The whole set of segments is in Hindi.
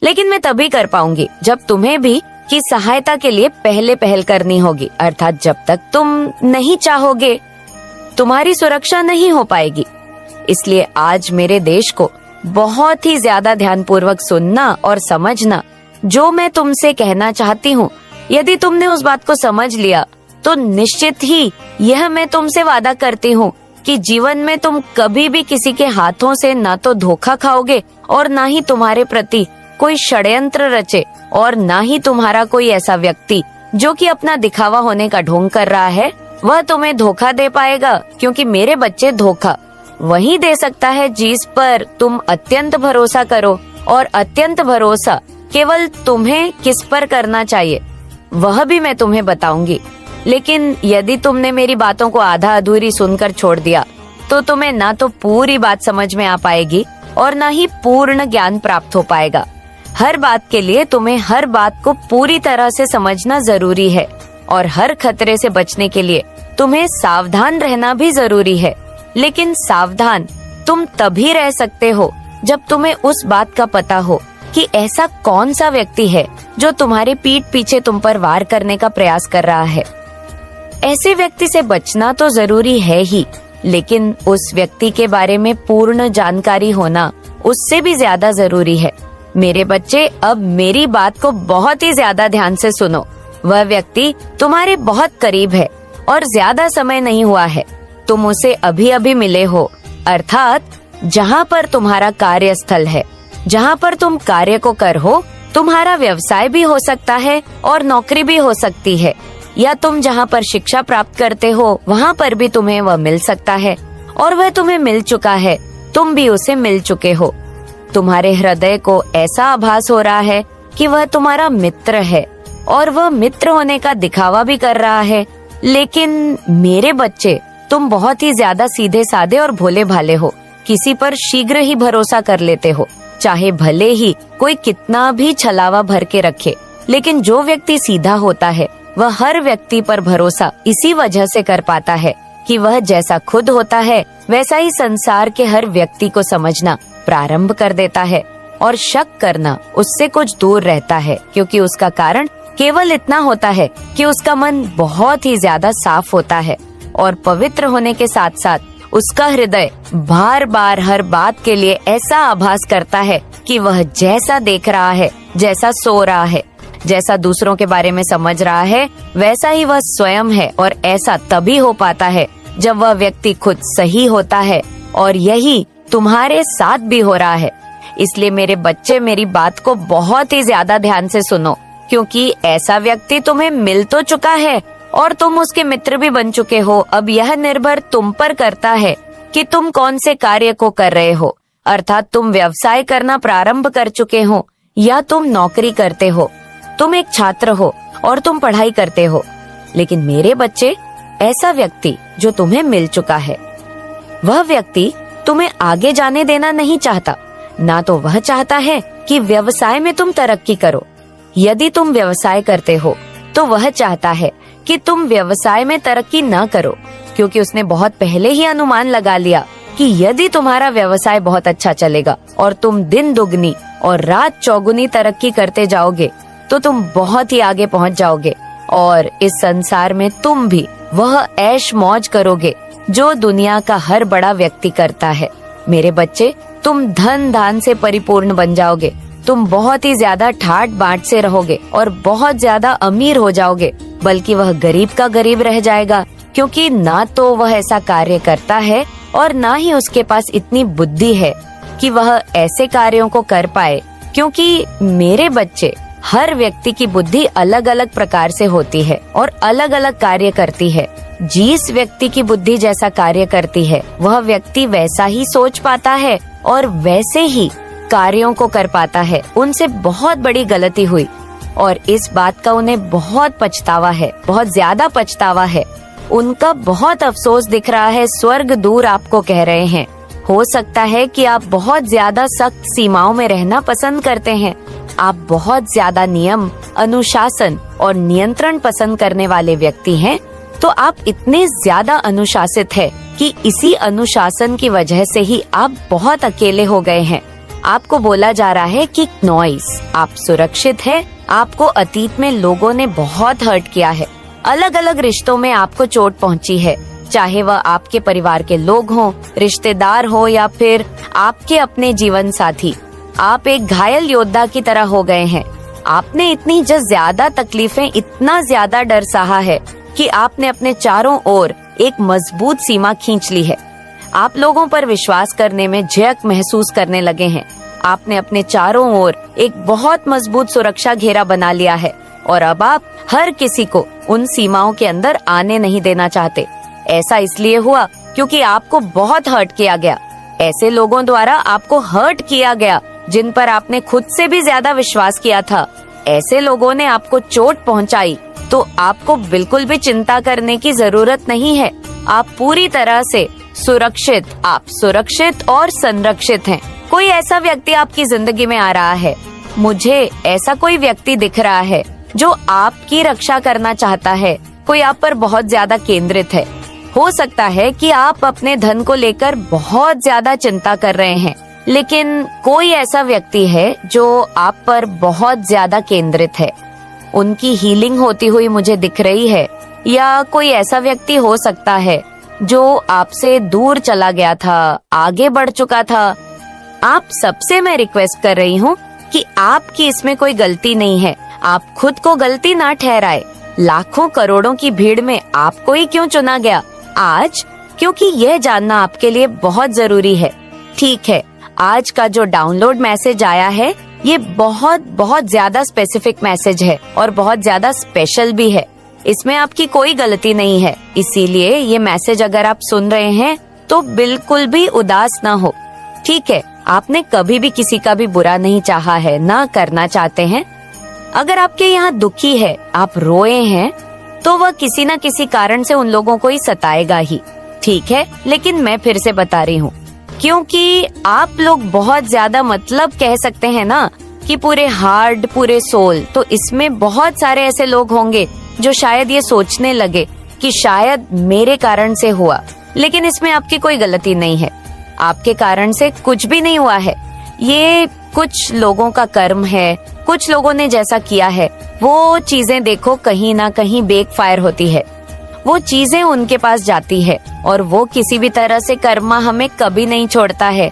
लेकिन मैं तभी कर पाऊंगी जब तुम्हें भी की सहायता के लिए पहले पहल करनी होगी, अर्थात जब तक तुम नहीं चाहोगे तुम्हारी सुरक्षा नहीं हो पाएगी। इसलिए आज मेरे देश को बहुत ही ज्यादा ध्यानपूर्वक सुनना और समझना जो मैं तुमसे कहना चाहती हूँ। यदि तुमने उस बात को समझ लिया तो निश्चित ही यह मैं तुमसे वादा करती हूँ कि जीवन में तुम कभी भी किसी के हाथों से ना तो धोखा खाओगे और ना ही तुम्हारे प्रति कोई षड्यंत्र रचे और ना ही तुम्हारा कोई ऐसा व्यक्ति जो कि अपना दिखावा होने का ढोंग कर रहा है वह तुम्हें धोखा दे पाएगा, क्योंकि मेरे बच्चे धोखा वही दे सकता है जिस पर तुम अत्यंत भरोसा करो, और अत्यंत भरोसा केवल तुम्हें किस पर करना चाहिए वह भी मैं तुम्हें बताऊंगी। लेकिन यदि तुमने मेरी बातों को आधा अधूरी सुनकर छोड़ दिया तो तुम्हें ना तो पूरी बात समझ में आ पाएगी और ना ही पूर्ण ज्ञान प्राप्त हो पाएगा। हर बात के लिए तुम्हें हर बात को पूरी तरह से समझना जरूरी है, और हर खतरे से बचने के लिए तुम्हें सावधान रहना भी जरूरी है। लेकिन सावधान तुम तभी रह सकते हो जब तुम्हें उस बात का पता हो कि ऐसा कौन सा व्यक्ति है जो तुम्हारे पीठ पीछे तुम पर वार करने का प्रयास कर रहा है। ऐसे व्यक्ति से बचना तो जरूरी है ही, लेकिन उस व्यक्ति के बारे में पूर्ण जानकारी होना उससे भी ज्यादा जरूरी है। मेरे बच्चे, अब मेरी बात को बहुत ही ज्यादा ध्यान से सुनो। वह व्यक्ति तुम्हारे बहुत करीब है और ज्यादा समय नहीं हुआ है, तुम उसे अभी अभी मिले हो, अर्थात जहाँ पर तुम्हारा कार्यस्थल है, जहाँ पर तुम कार्य को कर हो, तुम्हारा व्यवसाय भी हो सकता है और नौकरी भी हो सकती है, या तुम जहाँ पर शिक्षा प्राप्त करते हो वहाँ पर भी तुम्हें वह मिल सकता है, और वह तुम्हें मिल चुका है, तुम भी उसे मिल चुके हो। तुम्हारे हृदय को ऐसा आभास हो रहा है कि वह तुम्हारा मित्र है और वह मित्र होने का दिखावा भी कर रहा है। लेकिन मेरे बच्चे, तुम बहुत ही ज्यादा सीधे साधे और भोले भाले हो, किसी पर शीघ्र ही भरोसा कर लेते हो, चाहे भले ही कोई कितना भी छलावा भर के रखे। लेकिन जो व्यक्ति सीधा होता है वह हर व्यक्ति पर भरोसा इसी वजह से कर पाता है कि वह जैसा खुद होता है वैसा ही संसार के हर व्यक्ति को समझना प्रारंभ कर देता है, और शक करना उससे कुछ दूर रहता है, क्योंकि उसका कारण केवल इतना होता है कि उसका मन बहुत ही ज्यादा साफ होता है, और पवित्र होने के साथ साथ उसका हृदय बार बार हर बात के लिए ऐसा आभास करता है कि वह जैसा देख रहा है, जैसा सो रहा है, जैसा दूसरों के बारे में समझ रहा है, वैसा ही वह स्वयं है। और ऐसा तभी हो पाता है जब वह व्यक्ति खुद सही होता है, और यही तुम्हारे साथ भी हो रहा है। इसलिए मेरे बच्चे, मेरी बात को बहुत ही ज्यादा ध्यान से सुनो, क्योंकि ऐसा व्यक्ति तुम्हें मिल तो चुका है और तुम उसके मित्र भी बन चुके हो। अब यह निर्भर तुम पर करता है कि तुम कौन से कार्य को कर रहे हो, अर्थात तुम व्यवसाय करना प्रारंभ कर चुके हो या तुम नौकरी करते हो, तुम एक छात्र हो और तुम पढ़ाई करते हो। लेकिन मेरे बच्चे, ऐसा व्यक्ति जो तुम्हें मिल चुका है, वह व्यक्ति तुम्हें आगे जाने देना नहीं चाहता, ना तो वह चाहता है कि व्यवसाय में तुम तरक्की करो। यदि तुम व्यवसाय करते हो तो वह चाहता है कि तुम व्यवसाय में तरक्की न करो, क्योंकि उसने बहुत पहले ही अनुमान लगा लिया कि यदि तुम्हारा व्यवसाय बहुत अच्छा चलेगा और तुम दिन दुगनी और रात चौगुनी तरक्की करते जाओगे तो तुम बहुत ही आगे पहुंच जाओगे, और इस संसार में तुम भी वह ऐश मौज करोगे जो दुनिया का हर बड़ा व्यक्ति करता है। मेरे बच्चे, तुम धन दान से परिपूर्ण बन जाओगे, तुम बहुत ही ज्यादा ठाट बाट से रहोगे और बहुत ज्यादा अमीर हो जाओगे, बल्कि वह गरीब का गरीब रह जाएगा, क्योंकि ना तो वह ऐसा कार्य करता है और ना ही उसके पास इतनी बुद्धि है कि वह ऐसे कार्यों को कर पाए। क्योंकि मेरे बच्चे, हर व्यक्ति की बुद्धि अलग अलग प्रकार से होती है और अलग अलग कार्य करती है। जिस व्यक्ति की बुद्धि जैसा कार्य करती है वह व्यक्ति वैसा ही सोच पाता है और वैसे ही कार्यों को कर पाता है। उनसे बहुत बड़ी गलती हुई और इस बात का उन्हें बहुत पछतावा है, बहुत ज्यादा पछतावा है। उनका बहुत अफसोस दिख रहा है। स्वर्ग दूर आपको कह रहे हैं। हो सकता है कि आप बहुत ज्यादा सख्त सीमाओं में रहना पसंद करते हैं। आप बहुत ज्यादा नियम, अनुशासन और नियंत्रण पसंद करने वाले व्यक्ति हैं, तो आप इतने ज्यादा अनुशासित हैं कि इसी अनुशासन की वजह से ही आप बहुत अकेले हो गए हैं। आपको बोला जा रहा है कि नॉइस, आप सुरक्षित है। आपको अतीत में लोगों ने बहुत हर्ट किया है, अलग अलग रिश्तों में आपको चोट पहुंची है, चाहे वह आपके परिवार के लोग हों, रिश्तेदार हो या फिर आपके अपने जीवन साथी। आप एक घायल योद्धा की तरह हो गए हैं। आपने इतनी ज्यादा तकलीफें, इतना ज्यादा डर सहा है कि आपने अपने चारों ओर एक मजबूत सीमा खींच ली है। आप लोगों पर विश्वास करने में झिझक महसूस करने लगे हैं। आपने अपने चारों ओर एक बहुत मजबूत सुरक्षा घेरा बना लिया है और अब आप हर किसी को उन सीमाओं के अंदर आने नहीं देना चाहते। ऐसा इसलिए हुआ क्योंकि आपको बहुत हर्ट किया गया। ऐसे लोगों द्वारा आपको हर्ट किया गया जिन पर आपने खुद से भी ज्यादा विश्वास किया था। ऐसे लोगों ने आपको चोट पहुंचाई तो आपको बिल्कुल भी चिंता करने की जरूरत नहीं है। आप पूरी तरह से सुरक्षित, आप सुरक्षित और संरक्षित हैं। कोई ऐसा व्यक्ति आपकी जिंदगी में आ रहा है, मुझे ऐसा कोई व्यक्ति दिख रहा है जो आपकी रक्षा करना चाहता है। कोई आप पर बहुत ज्यादा केंद्रित है। हो सकता है कि आप अपने धन को लेकर बहुत ज्यादा चिंता कर रहे हैं, लेकिन कोई ऐसा व्यक्ति है जो आप पर बहुत ज्यादा केंद्रित है। उनकी हीलिंग होती हुई मुझे दिख रही है। या कोई ऐसा व्यक्ति हो सकता है जो आपसे दूर चला गया था, आगे बढ़ चुका था। आप सबसे मैं रिक्वेस्ट कर रही हूँ कि आपकी इसमें कोई गलती नहीं है। आप खुद को गलती ना ठहराए। लाखों करोड़ों की भीड़ में आपको ही क्यों चुना गया आज? क्योंकि यह जानना आपके लिए बहुत जरूरी है। ठीक है, आज का जो डाउनलोड मैसेज आया है ये बहुत बहुत ज्यादा स्पेसिफिक मैसेज है और बहुत ज्यादा स्पेशल भी है। इसमें आपकी कोई गलती नहीं है। इसीलिए ये मैसेज अगर आप सुन रहे हैं तो बिल्कुल भी उदास ना हो। ठीक है, आपने कभी भी किसी का भी बुरा नहीं चाहा है, ना करना चाहते हैं। अगर आपके यहाँ दुखी है, आप रोए हैं, तो वह किसी न किसी कारण से उन लोगों को ही सताएगा ही। ठीक है, लेकिन मैं फिर से बता रही हूँ, क्योंकि आप लोग बहुत ज्यादा मतलब कह सकते हैं ना कि पूरे हार्ट, पूरे सोल, तो इसमें बहुत सारे ऐसे लोग होंगे जो शायद ये सोचने लगे कि शायद मेरे कारण से हुआ, लेकिन इसमें आपकी कोई गलती नहीं है। आपके कारण से कुछ भी नहीं हुआ है। ये कुछ लोगों का कर्म है। कुछ लोगों ने जैसा किया है वो चीजें देखो कहीं ना कहीं बैकफायर होती है। वो चीजें उनके पास जाती है और वो किसी भी तरह से कर्मा हमें कभी नहीं छोड़ता है।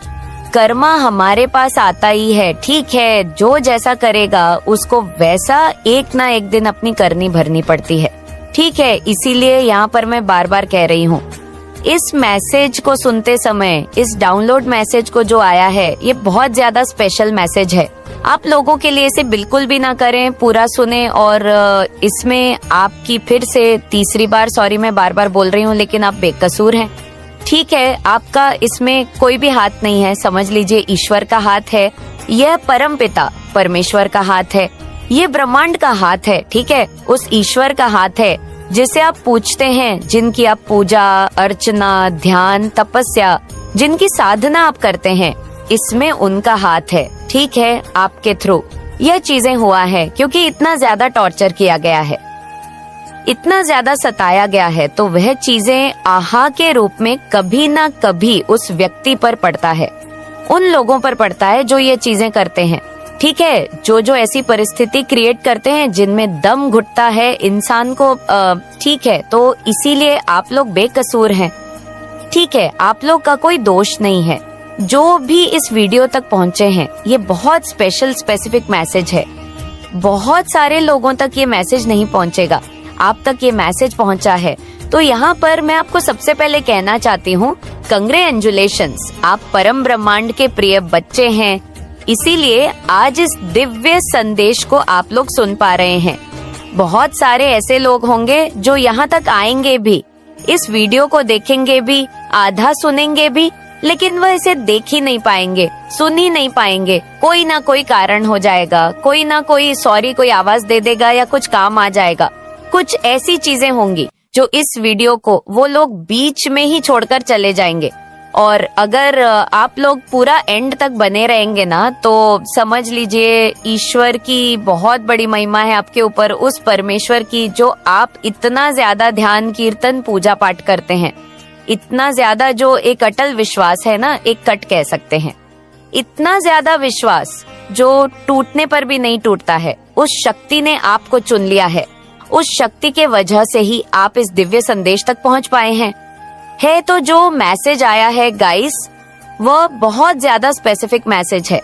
कर्मा हमारे पास आता ही है। ठीक है, जो जैसा करेगा उसको वैसा एक ना एक दिन अपनी करनी भरनी पड़ती है। ठीक है, इसीलिए यहाँ पर मैं बार बार कह रही हूँ, इस मैसेज को सुनते समय, इस डाउनलोड मैसेज को जो आया है ये बहुत ज्यादा स्पेशल मैसेज है। आप लोगों के लिए इसे बिल्कुल भी ना करें, पूरा सुने। और इसमें आपकी फिर से तीसरी बार सॉरी, मैं बार बार बोल रही हूँ, लेकिन आप बेकसूर हैं। ठीक है, आपका इसमें कोई भी हाथ नहीं है। समझ लीजिए ईश्वर का हाथ है, यह परम पिता परमेश्वर का हाथ है, ये ब्रह्मांड का हाथ है। ठीक है, उस ईश्वर का हाथ है जिसे आप पूछते हैं, जिनकी आप पूजा अर्चना, ध्यान, तपस्या, जिनकी साधना आप करते हैं, इसमें उनका हाथ है। ठीक है, आपके थ्रू यह चीजें हुआ है क्योंकि इतना ज्यादा टॉर्चर किया गया है, इतना ज्यादा सताया गया है, तो वह चीजें आहा के रूप में कभी ना कभी उस व्यक्ति पर पड़ता है, उन लोगों पर पड़ता है जो ये चीजें करते हैं। ठीक है, जो ऐसी परिस्थिति क्रिएट करते हैं जिनमें दम घुटता है इंसान को। ठीक है, तो इसीलिए आप लोग बेकसूर हैं। ठीक है, आप लोग का कोई दोष नहीं है। जो भी इस वीडियो तक पहुँचे हैं, ये बहुत स्पेशल स्पेसिफिक मैसेज है। बहुत सारे लोगों तक ये मैसेज नहीं पहुँचेगा, आप तक ये मैसेज पहुँचा है। तो यहाँ पर मैं आपको सबसे पहले कहना चाहती हूँ, कंग्रेचुलेशंस, आप परम ब्रह्मांड के प्रिय बच्चे हैं। इसीलिए आज इस दिव्य संदेश को आप लोग सुन पा रहे हैं। बहुत सारे ऐसे लोग होंगे जो यहाँ तक आएंगे भी, इस वीडियो को देखेंगे भी, आधा सुनेंगे भी, लेकिन वह इसे देख ही नहीं पाएंगे, सुन ही नहीं पाएंगे। कोई ना कोई कारण हो जाएगा, कोई ना कोई सॉरी कोई आवाज दे देगा या कुछ काम आ जाएगा। कुछ ऐसी चीजें होंगी जो इस वीडियो को वो लोग बीच में ही छोड़कर चले जाएंगे। और अगर आप लोग पूरा एंड तक बने रहेंगे ना, तो समझ लीजिए ईश्वर की बहुत बड़ी महिमा है आपके ऊपर, उस परमेश्वर की जो आप इतना ज्यादा ध्यान कीर्तन पूजा पाठ करते हैं, इतना ज्यादा जो एक अटल विश्वास है ना, एक कट कह सकते हैं। इतना ज्यादा विश्वास जो टूटने पर भी नहीं टूटता है, उस शक्ति ने आपको चुन लिया है। उस शक्ति के वजह से ही आप इस दिव्य संदेश तक पहुंच पाए हैं। तो जो मैसेज आया है गाइस, वह बहुत ज्यादा स्पेसिफिक मैसेज है।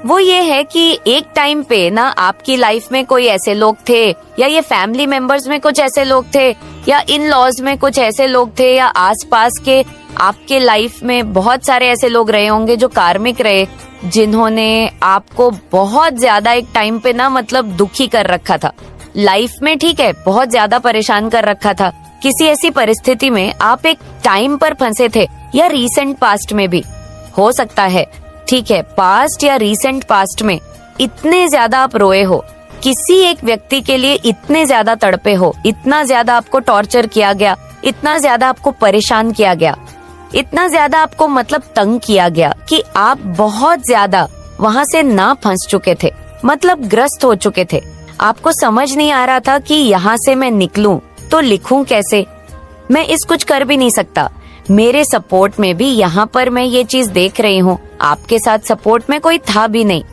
वो ये है कि एक टाइम पे ना आपकी लाइफ में कोई ऐसे लोग थे, या ये फैमिली मेंबर्स में कुछ ऐसे लोग थे, या इन लॉज में कुछ ऐसे लोग थे, या आसपास के आपके लाइफ में बहुत सारे ऐसे लोग रहे होंगे जो कार्मिक रहे, जिन्होंने आपको बहुत ज्यादा एक टाइम पे ना मतलब दुखी कर रखा था लाइफ में। ठीक है, बहुत ज्यादा परेशान कर रखा था। किसी ऐसी परिस्थिति में आप एक टाइम पर फंसे थे, या रीसेंट पास्ट में भी हो सकता है। ठीक है, पास्ट या रीसेंट पास्ट में इतने ज्यादा आप रोए हो, किसी एक व्यक्ति के लिए इतने ज्यादा तड़पे हो, इतना ज्यादा आपको टॉर्चर किया गया, इतना ज्यादा आपको परेशान किया गया, इतना ज्यादा आपको मतलब तंग किया गया कि आप बहुत ज्यादा वहां से ना फंस चुके थे, मतलब ग्रस्त हो चुके थे। आपको समझ नहीं आ रहा था कि यहाँ से मैं निकलूं तो लिखूं कैसे, मैं इस कुछ कर भी नहीं सकता। मेरे सपोर्ट में भी यहाँ पर मैं ये चीज देख रही हूँ, आपके साथ सपोर्ट में कोई था भी नहीं।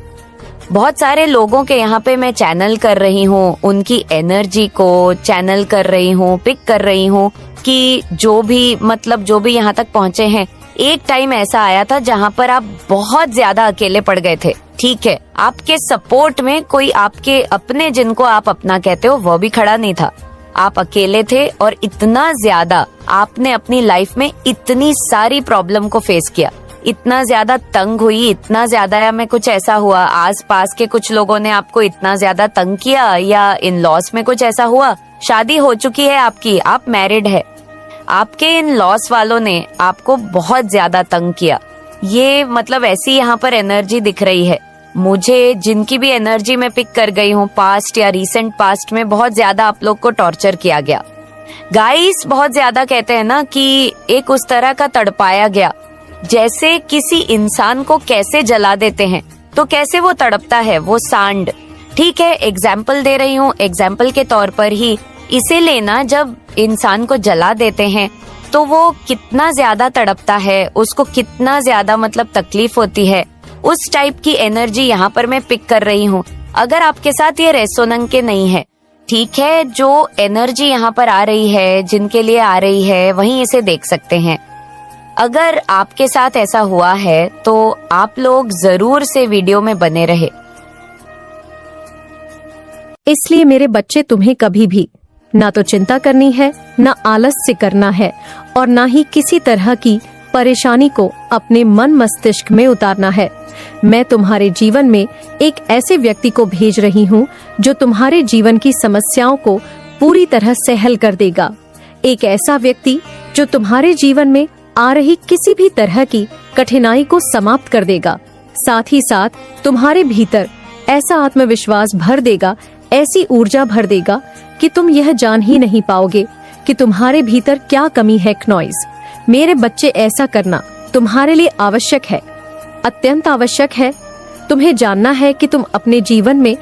बहुत सारे लोगों के यहाँ पे मैं चैनल कर रही हूँ, उनकी एनर्जी को चैनल कर रही हूँ, पिक कर रही हूँ कि जो भी यहाँ तक पहुँचे हैं। एक टाइम ऐसा आया था जहाँ पर आप बहुत ज्यादा अकेले पड़ गए थे। ठीक है, आपके सपोर्ट में कोई आपके अपने, जिनको आप अपना कहते हो, वो भी खड़ा नहीं था। आप अकेले थे और इतना ज्यादा आपने अपनी लाइफ में इतनी सारी प्रॉब्लम को फेस किया, इतना ज्यादा तंग हुई, इतना ज्यादा या में कुछ ऐसा हुआ, आस पास के कुछ लोगों ने आपको इतना ज्यादा तंग किया, या इन लॉस में कुछ ऐसा हुआ, शादी हो चुकी है आपकी, आप मैरिड है, आपके इन लॉस वालों ने आपको बहुत ज्यादा तंग किया। ये मतलब ऐसी यहाँ पर एनर्जी दिख रही है मुझे, जिनकी भी एनर्जी में पिक कर गई हूँ। पास्ट या रीसेंट पास्ट में बहुत ज्यादा आप लोग को टॉर्चर किया गया गाइस। बहुत ज्यादा कहते हैं ना कि एक उस तरह का तड़पाया गया, जैसे किसी इंसान को कैसे जला देते हैं तो कैसे वो तड़पता है, वो सांड। ठीक है, एग्जाम्पल दे रही हूँ, एग्जाम्पल के तौर पर ही इसे लेना। जब इंसान को जला देते हैं तो वो कितना ज्यादा तड़पता है, उसको कितना ज्यादा मतलब तकलीफ होती है, उस टाइप की एनर्जी यहाँ पर मैं पिक कर रही हूँ। अगर आपके साथ ये रेसोनेंस के नहीं है, ठीक है, जो एनर्जी यहाँ पर आ रही है, जिनके लिए आ रही है, वहीं इसे देख सकते हैं। अगर आपके साथ ऐसा हुआ है तो आप लोग जरूर से वीडियो में बने रहे। इसलिए मेरे बच्चे, तुम्हें कभी भी ना तो चिंता करनी है, ना आलस्य करना है, और ना ही किसी तरह की परेशानी को अपने मन मस्तिष्क में उतारना है। मैं तुम्हारे जीवन में एक ऐसे व्यक्ति को भेज रही हूँ जो तुम्हारे जीवन की समस्याओं को पूरी तरह से हल कर देगा। एक ऐसा व्यक्ति जो तुम्हारे जीवन में आ रही किसी भी तरह की कठिनाई को समाप्त कर देगा। साथ ही साथ तुम्हारे भीतर ऐसा आत्मविश्वास भर देगा, ऐसी ऊर्जा भर देगा कि तुम यह जान ही नहीं पाओगे कि तुम्हारे भीतर क्या कमी है। क्नॉइज, मेरे बच्चे, ऐसा करना तुम्हारे लिए आवश्यक है, अत्यंत आवश्यक है। तुम्हें जानना है कि तुम अपने जीवन में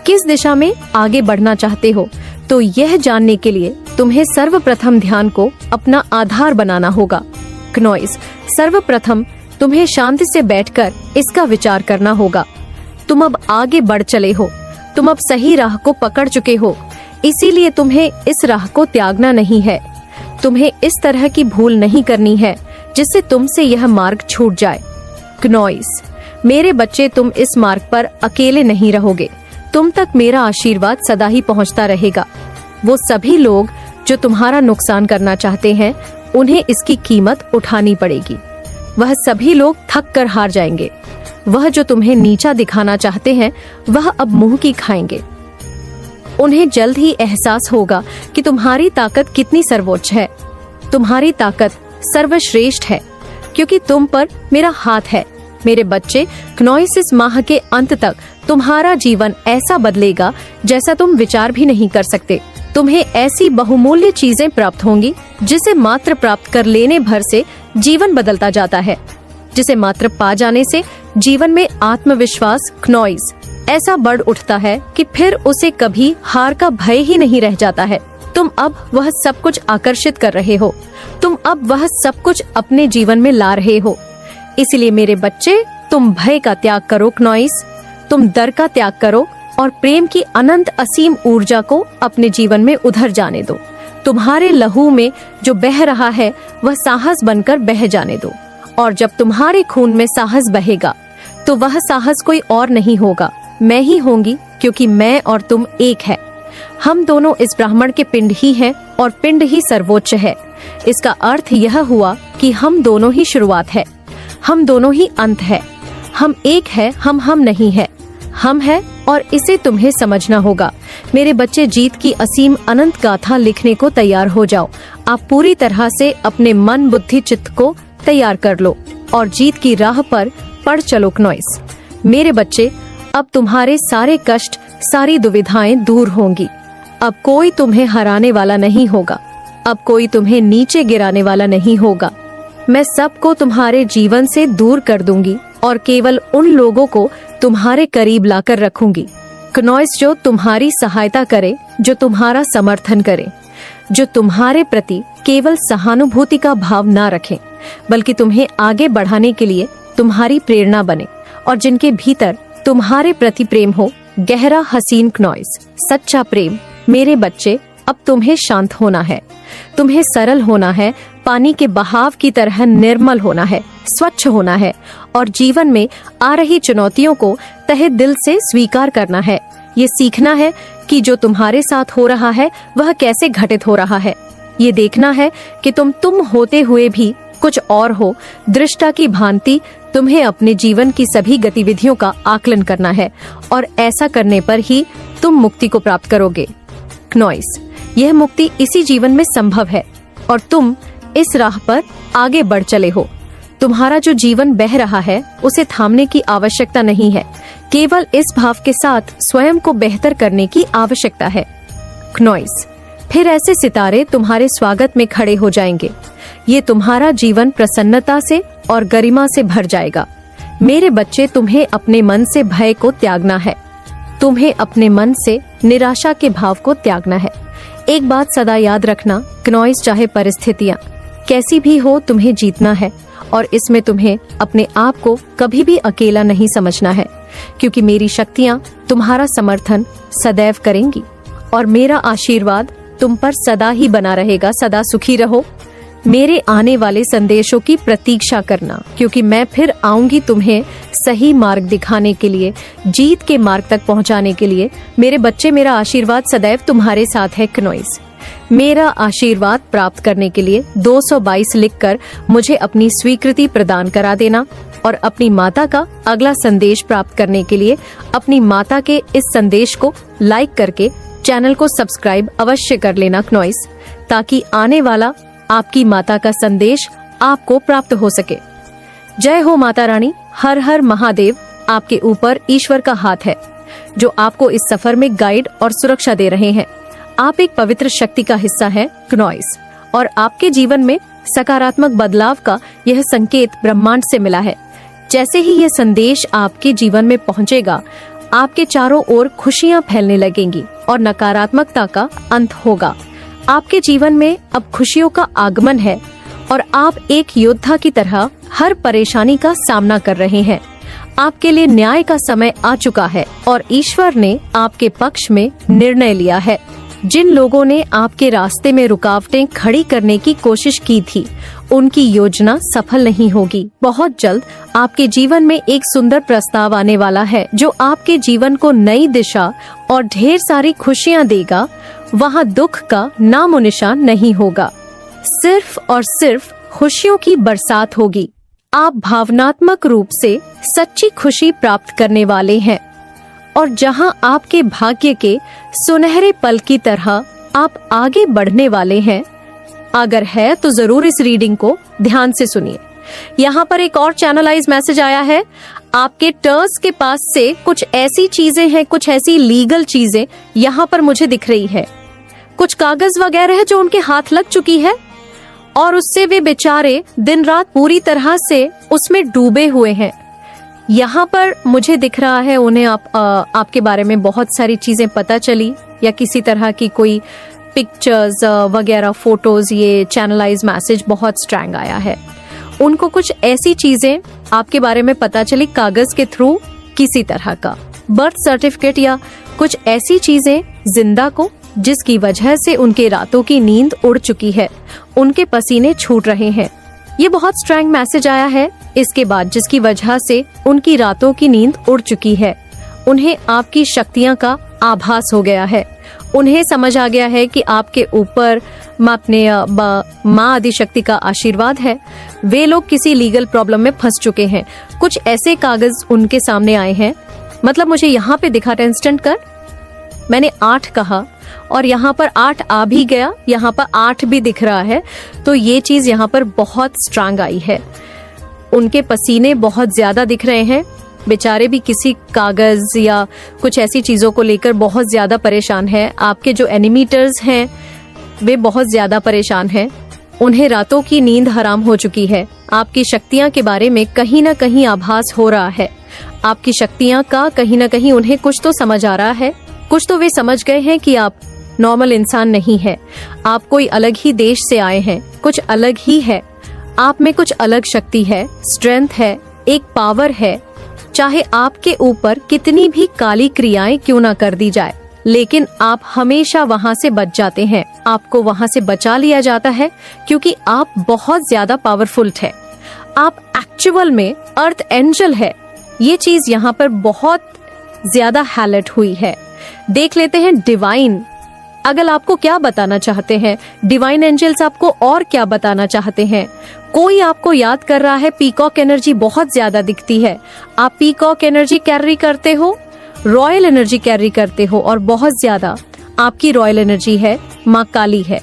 किस दिशा में आगे बढ़ना चाहते हो। तो यह जानने के लिए तुम्हें सर्वप्रथम ध्यान को अपना आधार बनाना होगा। क्नॉइज, सर्वप्रथम तुम्हें शांति से बैठकर इसका विचार करना होगा। तुम अब आगे बढ़ चले हो, तुम अब सही राह को पकड़ चुके हो, इसीलिए तुम्हें इस राह को त्यागना नहीं है। तुम्हें इस तरह की भूल नहीं करनी है जिससे तुमसे यह मार्ग छूट जाए। क्नॉइज, मेरे बच्चे, तुम इस मार्ग पर अकेले नहीं रहोगे। तुम तक मेरा आशीर्वाद सदा ही पहुंचता रहेगा। वो सभी लोग जो तुम्हारा नुकसान करना चाहते हैं, उन्हें इसकी कीमत उठानी पड़ेगी। वह सभी लोग थक कर हार जाएंगे। वह जो तुम्हें नीचा दिखाना चाहते हैं, वह अब मुंह की खाएंगे। उन्हें जल्द ही एहसास होगा कि तुम्हारी ताकत कितनी सर्वोच्च है। तुम्हारी ताकत सर्वश्रेष्ठ है, क्योंकि तुम पर मेरा हाथ है। मेरे बच्चे, क्नॉइस, इस माह के अंत तक तुम्हारा जीवन ऐसा बदलेगा जैसा तुम विचार भी नहीं कर सकते। तुम्हें ऐसी बहुमूल्य चीजें प्राप्त होंगी जिसे मात्र प्राप्त कर लेने भर से जीवन बदलता जाता है, जिसे मात्र पा जाने से जीवन में आत्मविश्वास, क्नॉइस, ऐसा बढ़ उठता है कि फिर उसे कभी हार का भय ही नहीं रह जाता है। तुम अब वह सब कुछ आकर्षित कर रहे हो, तुम अब वह सब कुछ अपने जीवन में ला रहे हो। इसलिए मेरे बच्चे, तुम भय का त्याग करो क्नॉइस, तुम डर का त्याग करो और प्रेम की अनंत असीम ऊर्जा को अपने जीवन में उधर जाने दो। तुम्हारे लहू में जो बह रहा है वह साहस बनकर बह जाने दो, और जब तुम्हारे खून में साहस बहेगा तो वह साहस कोई और नहीं होगा, मैं ही होंगी, क्योंकि मैं और तुम एक है। हम दोनों इस ब्राह्मण के पिंड ही हैं और पिंड ही सर्वोच्च है। इसका अर्थ यह हुआ कि हम दोनों ही शुरुआत है, हम दोनों ही अंत है। हम एक है, हम नहीं है, हम है, और इसे तुम्हें समझना होगा। मेरे बच्चे, जीत की असीम अनंत गाथा लिखने को तैयार हो जाओ। आप पूरी तरह से अपने मन, बुद्धि, चित्त को तैयार कर लो और जीत की राह पर पड़ चलो क्नॉइस। मेरे बच्चे, अब तुम्हारे सारे कष्ट, सारी दुविधाएं दूर होंगी। अब कोई तुम्हें हराने वाला नहीं होगा, अब कोई तुम्हें नीचे गिराने वाला नहीं होगा। मैं सबको तुम्हारे जीवन से दूर कर दूंगी और केवल उन लोगों को तुम्हारे करीब लाकर रखूंगी क्नॉइस, जो तुम्हारी सहायता करे, जो तुम्हारा समर्थन करे, जो तुम्हारे प्रति केवल सहानुभूति का भाव ना रखें, बल्कि तुम्हें आगे बढ़ाने के लिए तुम्हारी प्रेरणा बने, और जिनके भीतर तुम्हारे प्रति प्रेम हो, गहरा, हसीन क्नॉइस, सच्चा प्रेम। मेरे बच्चे, अब तुम्हें शांत होना है, तुम्हें सरल होना है, पानी के बहाव की तरह निर्मल होना है, स्वच्छ होना है, और जीवन में आ रही चुनौतियों को तहे दिल से स्वीकार करना है। ये सीखना है कि जो तुम्हारे साथ हो रहा है वह कैसे घटित हो रहा है। ये देखना है कि तुम होते हुए भी कुछ और हो। दृष्टा की भांति तुम्हें अपने जीवन की सभी गतिविधियों का आकलन करना है, और ऐसा करने पर ही तुम मुक्ति को प्राप्त करोगे क्नॉइस। यह मुक्ति इसी जीवन में संभव है, और तुम इस राह पर आगे बढ़ चले हो। तुम्हारा जो जीवन बह रहा है उसे थामने की आवश्यकता नहीं है, केवल इस भाव के साथ स्वयं को बेहतर करने की आवश्यकता है क्नॉइस। फिर ऐसे सितारे तुम्हारे स्वागत में खड़े हो जाएंगे। ये तुम्हारा जीवन प्रसन्नता से और गरिमा से भर जाएगा। मेरे बच्चे, तुम्हें अपने मन से भय को त्यागना है, तुम्हें अपने मन से निराशा के भाव को त्यागना है। एक बात सदा याद रखना क्नॉइस, चाहे परिस्थितियां कैसी भी हो, तुम्हें जीतना है, और इसमें तुम्हें अपने आप को कभी भी अकेला नहीं समझना है, क्योंकि मेरी शक्तियां तुम्हारा समर्थन सदैव करेंगी, और मेरा आशीर्वाद तुम पर सदा ही बना रहेगा। सदा सुखी रहो। मेरे आने वाले संदेशों की प्रतीक्षा करना, क्योंकि मैं फिर आऊंगी तुम्हें सही मार्ग दिखाने के लिए, जीत के मार्ग तक पहुंचाने के लिए। मेरे बच्चे, मेरा आशीर्वाद सदैव तुम्हारे साथ है क्नॉइस। मेरा आशीर्वाद प्राप्त करने के लिए 222 लिखकर मुझे अपनी स्वीकृति प्रदान करा देना, और अपनी माता का अगला संदेश प्राप्त करने के लिए अपनी माता के इस संदेश को लाइक करके चैनल को सब्सक्राइब अवश्य कर लेना क्नॉइस, ताकि आने वाला आपकी माता का संदेश आपको प्राप्त हो सके। जय हो माता रानी। हर हर महादेव। आपके ऊपर ईश्वर का हाथ है, जो आपको इस सफर में गाइड और सुरक्षा दे रहे हैं। आप एक पवित्र शक्ति का हिस्सा हैं क्नॉइस, और आपके जीवन में सकारात्मक बदलाव का यह संकेत ब्रह्मांड से मिला है। जैसे ही यह संदेश आपके जीवन में पहुंचेगा, आपके चारों ओर खुशियां फैलने लगेंगी और नकारात्मकता का अंत होगा। आपके जीवन में अब खुशियों का आगमन है, और आप एक योद्धा की तरह हर परेशानी का सामना कर रहे हैं। आपके लिए न्याय का समय आ चुका है, और ईश्वर ने आपके पक्ष में निर्णय लिया है। जिन लोगों ने आपके रास्ते में रुकावटें खड़ी करने की कोशिश की थी, उनकी योजना सफल नहीं होगी। बहुत जल्द आपके जीवन में एक सुंदर प्रस्ताव आने वाला है, जो आपके जीवन को नई दिशा और ढेर सारी खुशियां देगा। वहाँ दुख का नामो निशान नहीं होगा, सिर्फ और सिर्फ खुशियों की बरसात होगी। आप भावनात्मक रूप से सच्ची खुशी प्राप्त करने वाले हैं, और जहां आपके भाग्य के सुनहरे पल की तरह आप आगे बढ़ने वाले हैं। अगर है तो जरूर इस रीडिंग को ध्यान से सुनिए। यहाँ पर एक और चैनलाइज मैसेज आया है। आपके टर्स के पास से कुछ ऐसी चीजें हैं, कुछ ऐसी लीगल चीजें यहाँ पर मुझे दिख रही है। कुछ कागज वगैरह है जो उनके हाथ लग चुकी है, और उससे वे बेचारे दिन रात पूरी तरह से उसमें डूबे हुए हैं। यहाँ पर मुझे दिख रहा है उन्हें आपके बारे में बहुत सारी चीजें पता चली, या किसी तरह की कोई पिक्चर्स वगैरह, फोटोज। ये चैनलाइज मैसेज बहुत स्ट्रॉन्ग आया है। उनको कुछ ऐसी चीजें आपके बारे में पता चली कागज के थ्रू, किसी तरह का बर्थ सर्टिफिकेट या कुछ ऐसी चीजें जिंदा को, जिसकी वजह से उनके रातों की नींद उड़ चुकी है, उनके पसीने छूट रहे हैं। ये बहुत स्ट्रॉन्ग मैसेज आया है इसके बाद, जिसकी वजह से उनकी रातों की नींद उड़ चुकी है। उन्हें आपकी शक्तियां का आभास हो गया है। उन्हें समझ आ गया है कि आपके ऊपर माँ आदिशक्ति का आशीर्वाद है। वे लोग किसी लीगल प्रॉब्लम में फंस चुके हैं। कुछ ऐसे कागज उनके सामने आए हैं, मतलब मुझे यहाँ पे दिखा था इंस्टेंट कर, मैंने 8 कहा और यहाँ पर 8 आ भी गया, यहाँ पर 8 भी दिख रहा है। तो ये चीज यहाँ पर बहुत स्ट्रांग आई है। उनके पसीने बहुत ज्यादा दिख रहे हैं। बेचारे भी किसी कागज या कुछ ऐसी चीजों को लेकर बहुत ज्यादा परेशान है। आपके जो एनिमीटर्स हैं वे बहुत ज्यादा परेशान हैं। उन्हें रातों की नींद हराम हो चुकी है। आपकी शक्तियां के बारे में कहीं ना कहीं आभास हो रहा है। आपकी शक्तियां का कहीं ना कहीं उन्हें कुछ तो समझ आ रहा है। कुछ तो वे समझ गए हैं कि आप नॉर्मल इंसान नहीं है, आप कोई अलग ही देश से आए हैं, कुछ अलग ही है। आप में कुछ अलग शक्ति है, स्ट्रेंथ है, एक पावर है। चाहे आपके ऊपर कितनी भी काली क्रियाएं क्यों ना कर दी जाए, लेकिन आप हमेशा वहां से बच जाते हैं। आपको वहां से बचा लिया जाता है क्योंकि आप बहुत ज्यादा पावरफुल थे। आप एक्चुअल में अर्थ एंजल है। ये चीज यहाँ पर बहुत ज्यादा हाईलाइट हुई है। देख लेते हैं डिवाइन अगर आपको क्या बताना चाहते हैं। डिवाइन एंजल्स आपको और क्या बताना चाहते हैं। कोई आपको याद कर रहा है। पीकॉक एनर्जी बहुत ज्यादा दिखती है। आप पीकॉक एनर्जी कैरी करते हो, रॉयल एनर्जी कैरी करते हो और बहुत ज्यादा आपकी रॉयल एनर्जी है, माँ काली है।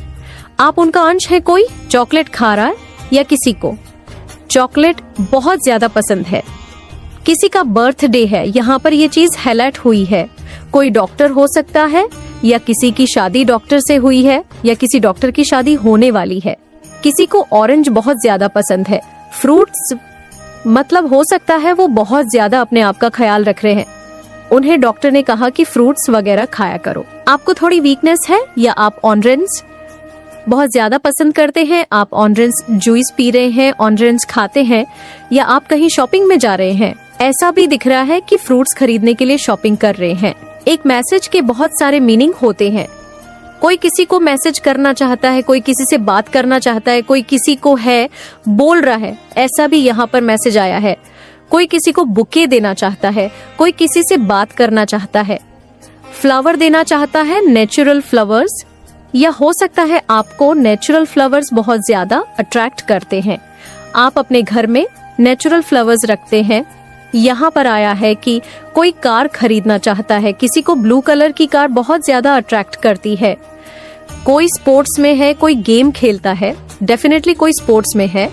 आप उनका अंश है। कोई चॉकलेट खा रहा है या किसी को चॉकलेट बहुत ज्यादा पसंद है, किसी का बर्थडे है, यहाँ पर ये चीज हाईलाइट हुई है। कोई डॉक्टर हो सकता है या किसी की शादी डॉक्टर से हुई है या किसी डॉक्टर की शादी होने वाली है। किसी को ऑरेंज बहुत ज्यादा पसंद है। फ्रूट्स मतलब हो सकता है वो बहुत ज्यादा अपने आप का ख्याल रख रहे हैं। उन्हें डॉक्टर ने कहा कि फ्रूट्स वगैरह खाया करो। आपको थोड़ी वीकनेस है या आप ऑरेंज बहुत ज्यादा पसंद करते हैं, आप ऑरेंज जूस पी रहे हैं, ऑरेंज खाते हैं, या आप कहीं शॉपिंग में जा रहे हैं। ऐसा भी दिख रहा है कि फ्रूट्स खरीदने के लिए शॉपिंग कर रहे हैं। एक मैसेज के बहुत सारे मीनिंग होते हैं। कोई किसी को मैसेज करना चाहता है, कोई किसी से बात करना चाहता है, कोई किसी को है बोल रहा है, ऐसा भी यहाँ पर मैसेज आया है। कोई किसी को बुके देना चाहता है, कोई किसी से बात करना चाहता है, फ्लावर देना चाहता है, नेचुरल फ्लावर्स, या हो सकता है आपको नेचुरल फ्लावर्स बहुत ज्यादा अट्रैक्ट करते हैं। आप अपने घर में नेचुरल फ्लावर्स रखते हैं। यहाँ पर आया है कि कोई कार खरीदना चाहता है, किसी को ब्लू कलर की कार बहुत ज्यादा अट्रैक्ट करती है। कोई स्पोर्ट्स में है, कोई गेम खेलता है, डेफिनेटली कोई स्पोर्ट्स में है।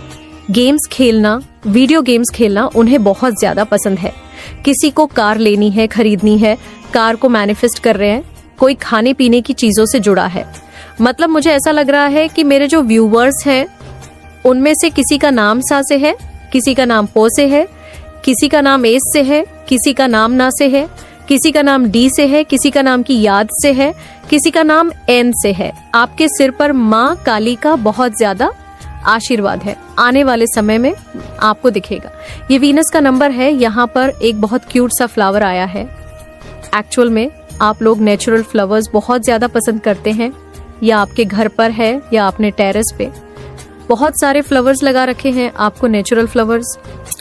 गेम्स खेलना, वीडियो गेम्स खेलना उन्हें बहुत ज्यादा पसंद है। किसी को कार लेनी है, खरीदनी है, कार को मैनिफेस्ट कर रहे हैं। कोई खाने पीने की चीजों से जुड़ा है। मतलब मुझे ऐसा लग रहा है कि मेरे जो व्यूवर्स हैं उनमें से किसी का नाम सा से है, किसी का नाम पो से है, किसी का नाम एस से है, किसी का नाम ना से है, किसी का नाम डी से है, किसी का नाम की याद से है, किसी का नाम एन से है। आपके सिर पर माँ काली का बहुत ज्यादा आशीर्वाद है। आने वाले समय में आपको दिखेगा। ये वीनस का नंबर है। यहाँ पर एक बहुत क्यूट सा फ्लावर आया है। एक्चुअल में आप लोग नेचुरल फ्लावर्स बहुत ज्यादा पसंद करते हैं, या आपके घर पर है या आपने टेरेस पे बहुत सारे फ्लावर्स लगा रखे हैं। आपको नेचुरल फ्लावर्स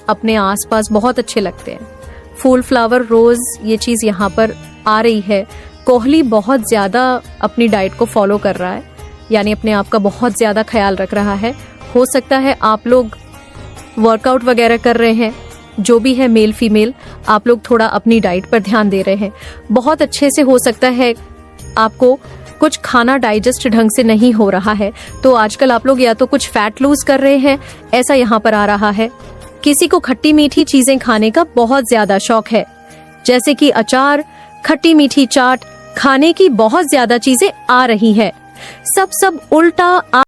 अपने आसपास बहुत अच्छे लगते हैं। फूल, फ्लावर, रोज, ये चीज यहाँ पर आ रही है। कोहली बहुत ज्यादा अपनी डाइट को फॉलो कर रहा है, यानी अपने आप का बहुत ज्यादा ख्याल रख रहा है। हो सकता है आप लोग वर्कआउट वगैरह कर रहे हैं, जो भी है मेल फीमेल, आप लोग थोड़ा अपनी डाइट पर ध्यान दे रहे हैं। बहुत अच्छे से हो सकता है आपको कुछ खाना डाइजेस्ट ढंग से नहीं हो रहा है, तो आजकल आप लोग या तो कुछ फैट लूज कर रहे हैं, ऐसा यहाँ पर आ रहा है। किसी को खट्टी मीठी चीजें खाने का बहुत ज्यादा शौक है, जैसे कि अचार, खट्टी मीठी चाट, खाने की बहुत ज्यादा चीजें आ रही है। सब उल्टा